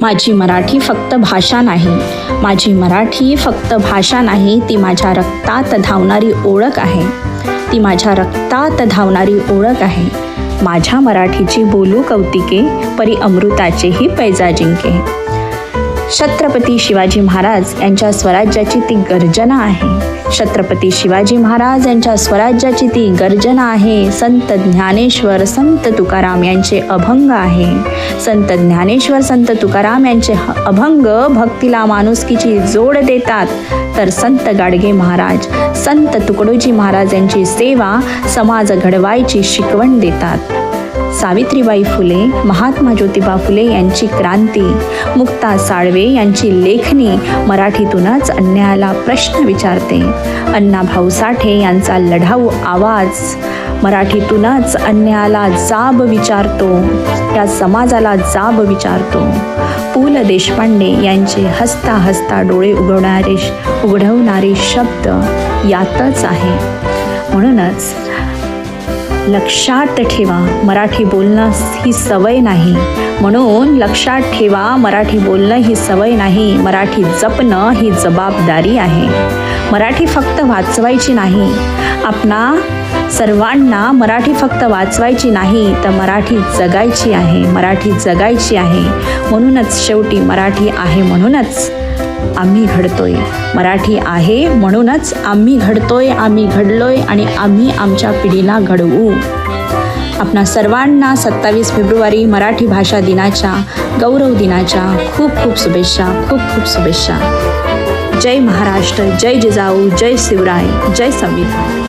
माझी मराठी फक्त भाषा नाही, माझी मराठी फक्त भाषा नाही, ती माझ्या रक्तात धावणारी ओळख आहे, ती माझ्या रक्तात धावणारी ओळख आहे. माझ्या मराठीची बोलू कौतिके, परी अमृताचेही पैजा जिंके. छत्रपती शिवाजी महाराज यांच्या स्वराज्याची ती गर्जना आहे. छत्रपती शिवाजी महाराज यांच्या स्वराज्याची ती गर्जना आहे. संत ज्ञानेश्वर संत तुकाराम यांचे अभंग आहे. संत ज्ञानेश्वर संत तुकाराम यांचे अभंग भक्तीला माणुसकीची जोड देतात, तर संत गाडगे महाराज संत तुकडोजी महाराज यांची सेवा समाज घडवायची शिकवण देतात. सावित्रीबाई फुले, महात्मा ज्योतिबा फुले यांची क्रांती, मुक्ता साळवे यांची लेखणी मराठीतूनच अन्यायाला प्रश्न विचारते. अण्णाभाऊ साठे यांचा लढाऊ आवाज मराठीतूनच अन्यायाला जाब विचारतो, या समाजाला जाब विचारतो. पु ल देशपांडे यांचे हसता हसता डोळे उघडवणारे शब्द यातच आहे. म्हणूनच लक्षात ठेवा, मराठी बोलणं ही सवय नाही. म्हणून लक्षात ठेवा, मराठी बोलणं ही सवय नाही, मराठी जपणं ही जबाबदारी आहे. मराठी फक्त वाचवायची नाही, आपणा सर्वांना मराठी फक्त वाचवायची नाही, तर मराठी जगायची आहे, मराठी जगायची आहे. म्हणूनच शेवटी मराठी आहे म्हणूनच आम्ही घडतोय, मराठी आहे म्हणूनच आम्ही घडतोय, आम्ही घडलोय आणि आम्ही आमच्या पिढीला घडवू. आपणा सर्वांना 27 फेब्रुवारी मराठी भाषा दिनाच्या, गौरव दिनाच्या खूप खूप शुभेच्छा, खूप खूप शुभेच्छा. जय महाराष्ट्र, जय जिजाऊ, जय शिवराय, जय संविधान.